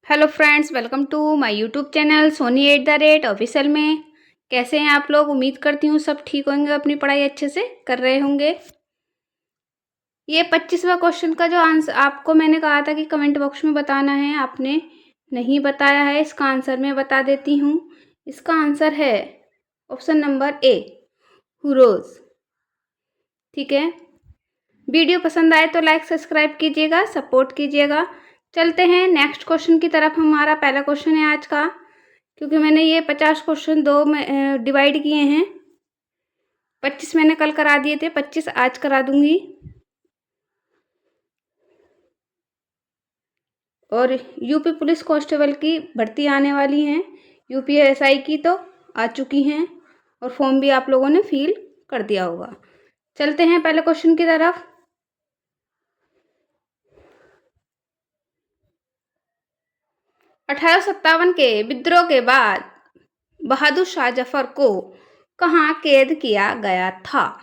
Hello friends, welcome to my YouTube channel सोनी@ऑफिशियल में। कैसे हैं आप लोग? उम्मीद करती हूँ सब ठीक होंगे, अपनी पढ़ाई अच्छे से कर रहे होंगे। ये 25वां क्वेश्चन का जो आंसर आपको मैंने कहा था कि कमेंट बॉक्स में बताना है, आपने नहीं बताया है। इसका आंसर मैं बता देती हूँ। इसका आंसर है ऑप्शन नंबर ए, हुरोज। ठीक है। वीडियो पसंद आए तो लाइक सब्सक्राइब कीजिएगा, सपोर्ट कीजिएगा। चलते हैं नेक्स्ट क्वेश्चन की तरफ। हमारा पहला क्वेश्चन है आज का, क्योंकि मैंने ये 50 क्वेश्चन दो में डिवाइड किए हैं। 25 मैंने कल करा दिए थे, 25 आज करा दूंगी। और यूपी पुलिस कांस्टेबल की भर्ती आने वाली हैं। यूपीएसआई की तो आ चुकी हैं और फॉर्म भी आप लोगों ने फिल कर दिया होगा। चलते हैं पहले क्वेश्चन की तरफ। 1857 के विद्रोह के बाद बहादुर शाह जफर को कहाँ कैद किया गया था?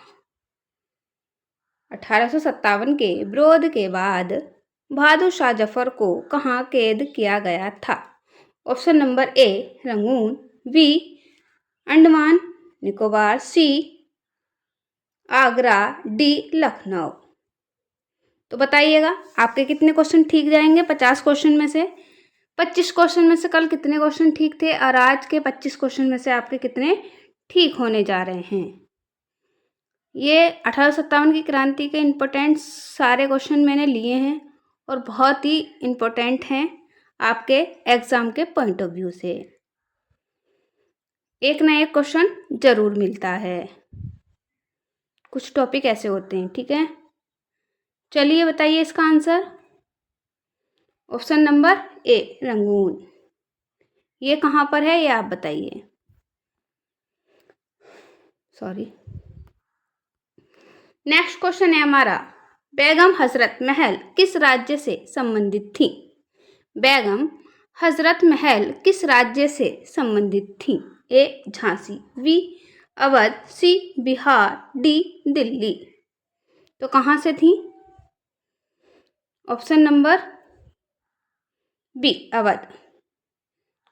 1857 के विरोध के बाद बहादुर शाह जफर को कहाँ कैद किया गया था? Option number A, Rangoon. B, Andaman Nicobar. C, Agra. D, Lucknow. तो बताइएगा आपके कितने क्वेश्चन ठीक जाएंगे 50 क्वेश्चन में से? 25 क्वेश्चन में से कल कितने क्वेश्चन ठीक थे और आज के 25 क्वेश्चन में से आपके कितने ठीक होने जा रहे हैं? ये 1857 की क्रांति के इम्पोर्टेंट सारे क्वेश्चन मैंने लिए हैं और बहुत ही इम्पोर्टेंट हैं आपके एग्जाम के पॉइंट ऑफ व्यू से। एक ना एक क्वेश्चन जरूर मिलता है, कुछ टॉपिक ऐसे होते हैं। ठीक है, चलिए बताइए इसका answer. Option number A, Rangoon. ये कहाँ पर है ये आप बताइए। सॉरी। नेक्स्ट क्वेश्चन है हमारा, बेगम हजरत महल किस राज्य से संबंधित थी? बेगम हजरत महल किस राज्य से संबंधित थी? A, Jhansi. B, Awadh. C, Bihar. D, Delhi. तो कहाँ से थी? Option number B, Awadh.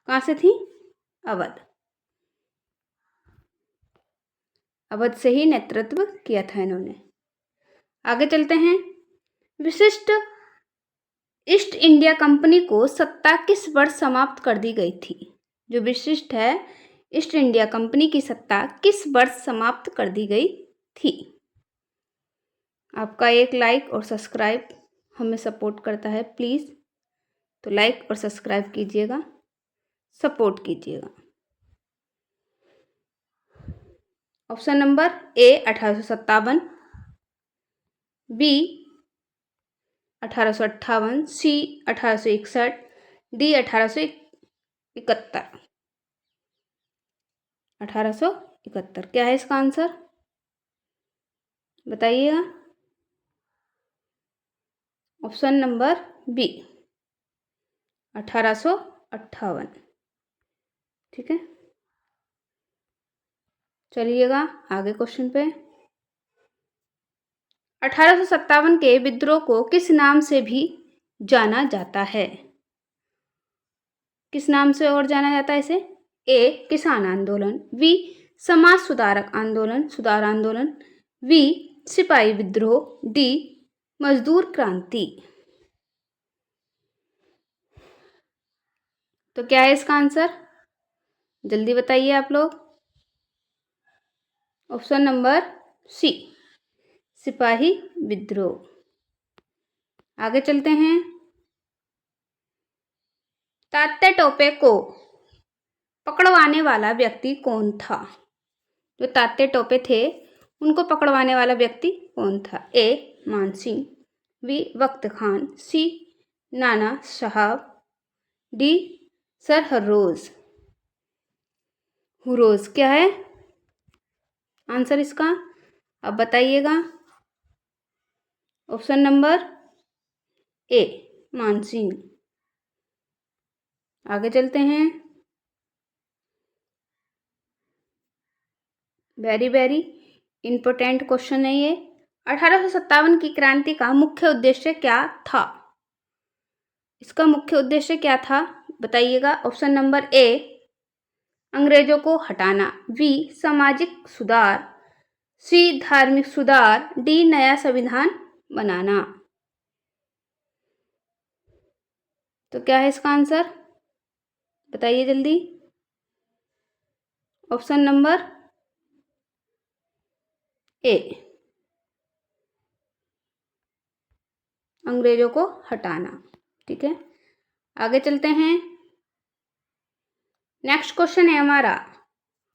कहाँ से थी? अवध। अवध से ही नेतृत्व किया था इन्होंने। आगे चलते हैं। विशिष्ट ईस्ट इंडिया कंपनी को सत्ता किस वर्ष समाप्त कर दी गई थी? जो विशिष्ट है, ईस्ट इंडिया कंपनी की सत्ता किस वर्ष समाप्त कर दी गई थी? आपका एक लाइक और सब्सक्राइब हमें सपोर्ट करता है, प्लीज़ तो लाइक और सब्सक्राइब कीजिएगा, सपोर्ट कीजिएगा। Option number A, 1857। B, 1858। C, 1861। D, 1871। 1871 क्या है इसका आंसर? बताइएगा। Option number B, 1858। ठीक है, चलिएगा आगे क्वेश्चन पे। 1857 के विद्रोह को किस नाम से भी जाना जाता है? किस नाम से और जाना जाता है इसे? ए, किसान आंदोलन। बी, समाज सुधारक आंदोलन, सुधार आंदोलन। बी, सिपाही विद्रोह। डी, मजदूर क्रांति। तो क्या है इसका आंसर? जल्दी बताइए आप लोग। ऑप्शन नंबर सी, सिपाही विद्रोह। आगे चलते हैं। तात्या टोपे को पकड़वाने वाला व्यक्ति कौन था? जो तात्या टोपे थे उनको पकड़वाने वाला व्यक्ति कौन था? ए, मानसिंह। बी, वक्त खान। सी, नाना साहब। D, sir हरोज। हुरोज क्या है आंसर इसका? अब बताइएगा। ऑप्शन नंबर ए, मानसिंह। आगे चलते हैं। वेरी वेरी इंपॉर्टेंट क्वेश्चन है ये। 1857 की क्रांति का मुख्य उद्देश्य क्या था? इसका मुख्य उद्देश्य क्या था? बताइएगा। ऑप्शन नंबर ए अंग्रेजों को हटाना, बी सामाजिक सुधार, सी धार्मिक सुधार, डी नया संविधान बनाना। तो क्या है इसका आंसर, बताइए जल्दी। ऑप्शन नंबर ए अंग्रेजों को हटाना। ठीक है, आगे चलते हैं। नेक्स्ट क्वेश्चन है हमारा,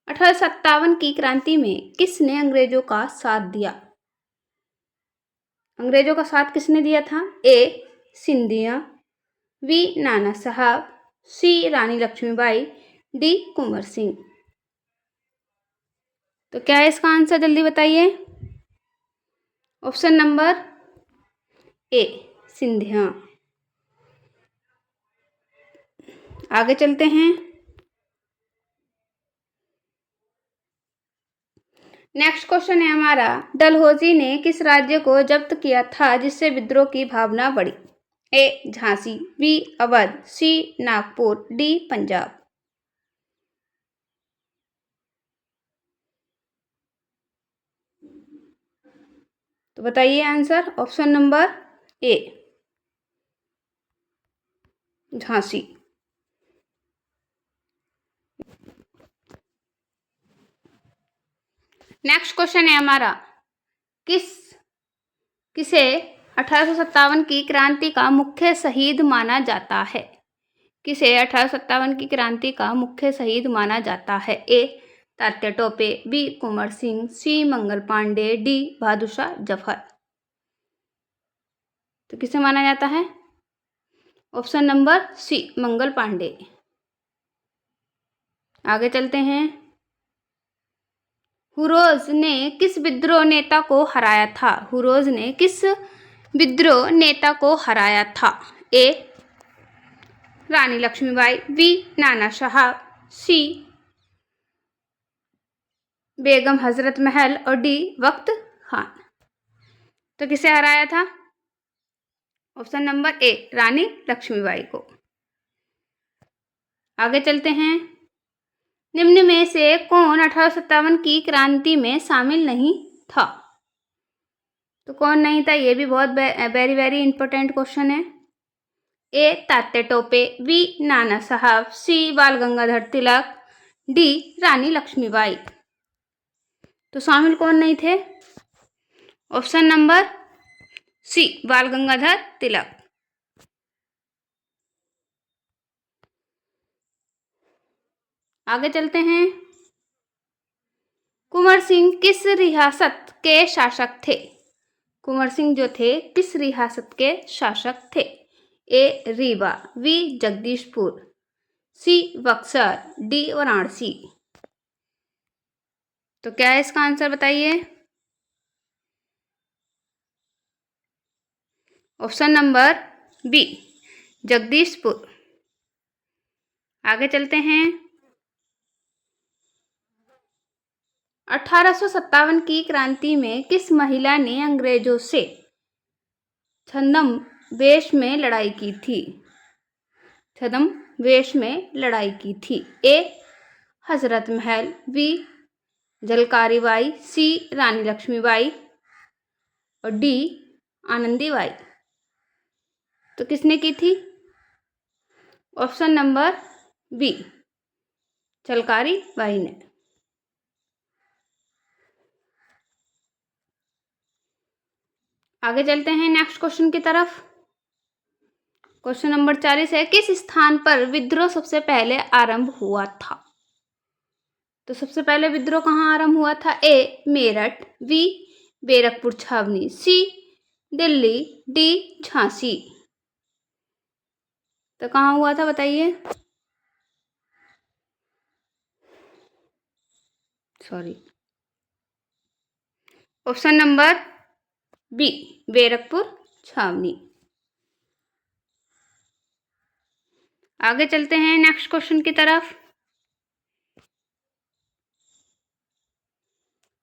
1857 की क्रांति में किसने अंग्रेजों का साथ दिया? अंग्रेजों का साथ किसने दिया था? ए सिंधिया, बी नाना साहब, सी रानी लक्ष्मीबाई, डी कुंवर सिंह। तो क्या है इसका आंसर, जल्दी बताइए। ऑप्शन नंबर ए सिंधिया। आगे चलते हैं। नेक्स्ट क्वेश्चन है हमारा, डलहौजी ने किस राज्य को जब्त किया था जिससे विद्रोह की भावना बढ़ी? ए झांसी, बी अवध, सी नागपुर, डी पंजाब। तो बताइए आंसर। ऑप्शन नंबर ए झांसी। नेक्स्ट क्वेश्चन है हमारा, किसे 1857 की क्रांति का मुख्य शहीद माना जाता है? किसे 1857 की क्रांति का मुख्य शहीद माना जाता है? ए तात्या टोपे, बी कुंवर सिंह, सी मंगल पांडे, डी बहादुर शाह जफर। तो किसे माना जाता है? ऑप्शन नंबर सी मंगल पांडे। आगे चलते हैं। हुरोज ने किस विद्रोह नेता को हराया था? हुरोज ने किस विद्रोह नेता को हराया था? ए रानी लक्ष्मीबाई, बी नाना साहब, सी बेगम हजरत महल और डी वक्त खान। तो किसे हराया था? ऑप्शन नंबर ए रानी लक्ष्मीबाई को। आगे चलते हैं। निम्न में से कौन 1857 की क्रांति में शामिल नहीं था? तो कौन नहीं था, ये भी बहुत वेरी वेरी इंपॉर्टेंट क्वेश्चन है। ए तात्या टोपे, बी नाना साहब, सी बाल गंगाधर तिलक, डी रानी लक्ष्मीबाई। तो शामिल कौन नहीं थे? ऑप्शन नंबर सी बाल गंगाधर तिलक। आगे चलते हैं। कुंवर सिंह किस रियासत के शासक थे? कुंवर सिंह जो थे किस रियासत के शासक थे? A Rewa, B Jagdishpur, C Buxar, D Varanasi. तो क्या है इसका आंसर, बताइए। Option number B Jagdishpur. आगे चलते हैं। 1857 की क्रांति में किस महिला ने अंग्रेजों से छद्म वेश में लड़ाई की थी? छद्म वेश में लड़ाई की थी। A Hazrat Mahal, B Jhalkari Bai, C Rani Laxmibai और डी आनंदीबाई। तो किसने की थी? Option number B Jhalkari Bai ने। आगे चलते हैं नेक्स्ट क्वेश्चन की तरफ। क्वेश्चन नंबर 40 है, किस स्थान पर विद्रोह सबसे पहले आरंभ हुआ था? तो सबसे पहले विद्रोह कहाँ आरंभ हुआ था? ए मेरठ, बी बैरकपुर छावनी, सी दिल्ली, डी झांसी। तो कहाँ हुआ था, बताइए। Sorry, option number B Barrackpore छावनी। आगे चलते हैं नेक्स्ट क्वेश्चन की तरफ।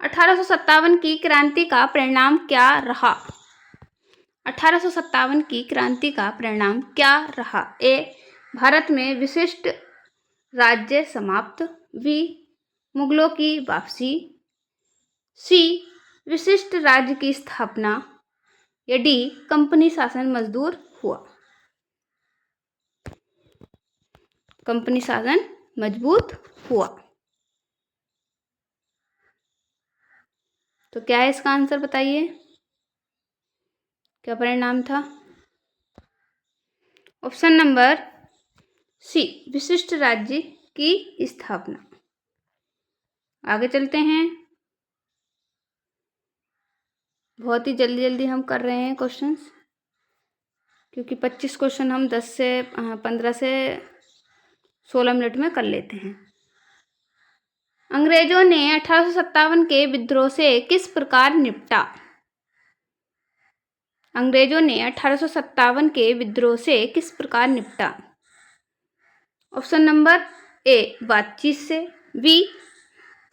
1857 की क्रांति का परिणाम क्या रहा? 1857 की क्रांति का परिणाम क्या रहा? ए भारत में विशिष्ट राज्य समाप्त। बी, मुगलों की वापसी। सी, विशिष्ट राज्य की स्थापना। या डी, कंपनी शासन मजबूत हुआ। कंपनी शासन मजबूत हुआ। तो क्या है इसका आंसर बताइए, क्या परिणाम था? ऑप्शन नंबर सी, विशिष्ट राज्य की स्थापना। आगे चलते हैं। बहुत ही जल्दी जल्दी हम कर रहे हैं क्वेश्चंस, क्योंकि 25 क्वेश्चन हम 15 से 16 मिनट में कर लेते हैं। अंग्रेजों ने 1857 के विद्रोह से किस प्रकार निपटा? अंग्रेजों ने 1857 के विद्रोह से किस प्रकार निपटा? ऑप्शन नंबर ए, बातचीत से। बी,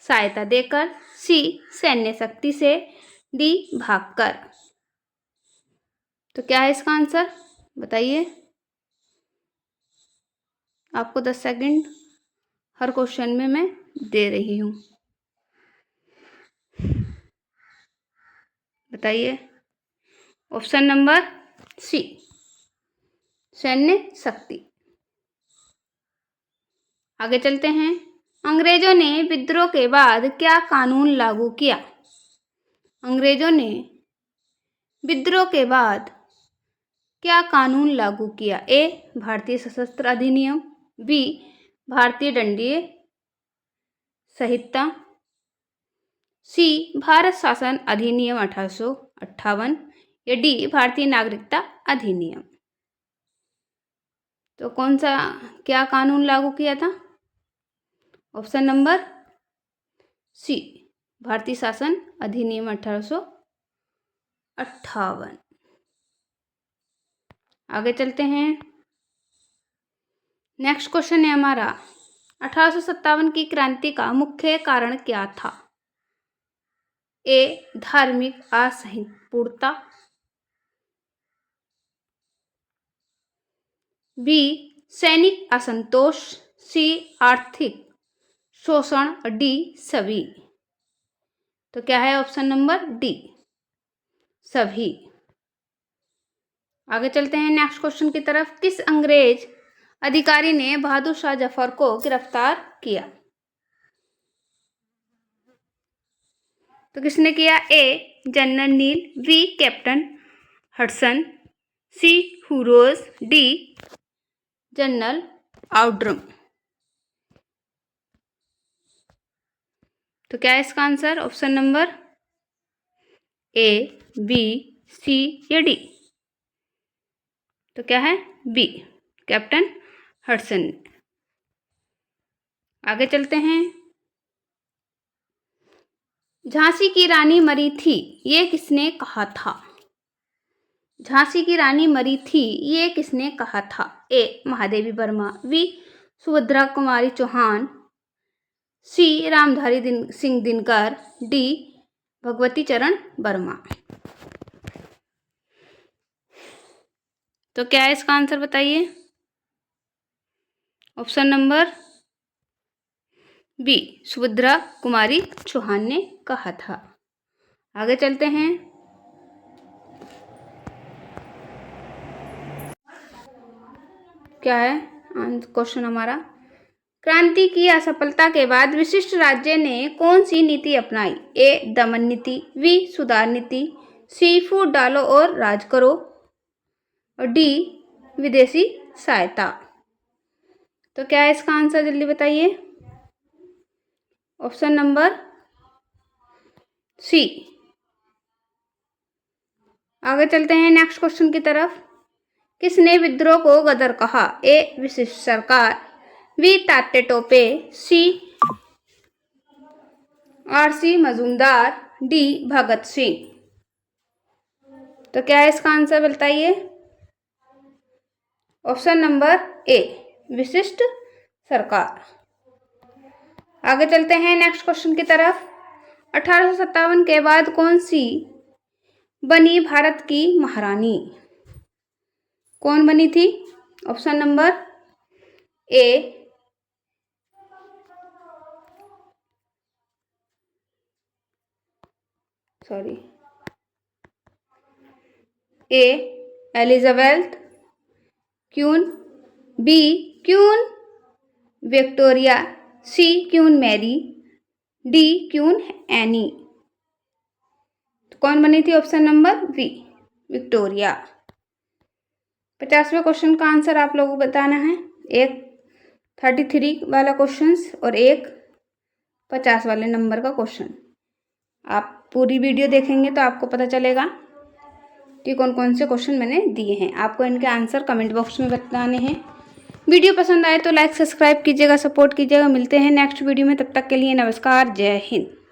सहायता देकर। सी, सैन्य शक्ति से। डी, भागकर। तो क्या है इसका आंसर बताइए। आपको 10 सेकंड हर क्वेश्चन में मैं दे रही हूँ, बताइए। ऑप्शन नंबर सी, सैन्य शक्ति। आगे चलते हैं। अंग्रेजों ने विद्रोह के बाद क्या कानून लागू किया? अंग्रेजों ने विद्रोह के बाद क्या कानून लागू किया? ए, भारतीय सशस्त्र अधिनियम। बी, भारतीय दंडीय संहिता। सी, भारत शासन अधिनियम 1858। या डी, भारतीय नागरिकता अधिनियम। तो कौन सा, क्या कानून लागू किया था? ऑप्शन नंबर सी, भारतीय शासन अधिनियम 1858। आगे चलते हैं। नेक्स्ट क्वेश्चन है हमारा, 1857 की क्रांति का मुख्य कारण क्या था? ए, धार्मिक असहिष्णुता। बी, सैनिक असंतोष। सी, आर्थिक शोषण। डी, सभी। तो क्या है ऑप्शन नंबर डी, सभी। आगे चलते हैं नेक्स्ट क्वेश्चन की तरफ। किस अंग्रेज अधिकारी ने बहादुर शाह जफर को गिरफ्तार किया? तो किसने किया? A, general Neill. B, captain Hudson. C, Hugh Rose. D, general Outram. तो क्या है इसका answer? Option number A, B, C या डी। तो क्या है? B, captain Hudson. आगे चलते हैं। झांसी की रानी मरी थी, ये किसने कहा था? झांसी की रानी मरी थी, ये किसने कहा था? ए, महादेवी वर्मा। बी, सुभद्रा कुमारी चौहान। सी, रामधारी सिंह दिनकर। डी, भगवती चरण वर्मा। तो क्या है इसका आंसर बताइए। Option number B, Subhadra Kumari Chauhan ने कहा था। आगे चलते हैं। क्या है क्वेश्चन हमारा, क्रांति की असफलता के बाद विशिष्ट राज्य ने कौन सी नीति अपनाई? ए, दमन नीति। बी, सुधार नीति। सी, फूट डालो और राज करो। और डी, विदेशी सहायता। तो क्या है इसका आंसर जल्दी बताइए। Option number C. आगे चलते हैं नेक्स्ट क्वेश्चन की तरफ। किसने विद्रोह को गदर कहा? ए, विशिष्ट सरकार। बी, तात्या टोपे। सी, आर.सी. मजूमदार। डी, भगत सिंह। तो क्या है इसका आंसर बताइए। ऑप्शन नंबर ए, विशिष्ट सरकार। आगे चलते हैं नेक्स्ट क्वेश्चन की तरफ। 1857 के बाद कौन सी बनी भारत की महारानी? कौन बनी थी? Option number A Elizabeth queen, B queen Victoria, C queen Mary, D queen Anne. तो कौन बनी थी? Option number B Victoria. 50वें क्वेश्चन का आंसर आप लोगों को बताना है। एक 33 वाला क्वेश्चन और एक 50 वाले नंबर का क्वेश्चन। आप पूरी वीडियो देखेंगे तो आपको पता चलेगा कि कौन कौन से क्वेश्चन मैंने दिए हैं। आपको इनके आंसर कमेंट बॉक्स में बताने हैं। वीडियो पसंद आए तो लाइक सब्सक्राइब कीजिएगा, सपोर्ट कीजिएगा। मिलते हैं नेक्स्ट वीडियो में, तब तक के लिए नमस्कार, जय हिंद।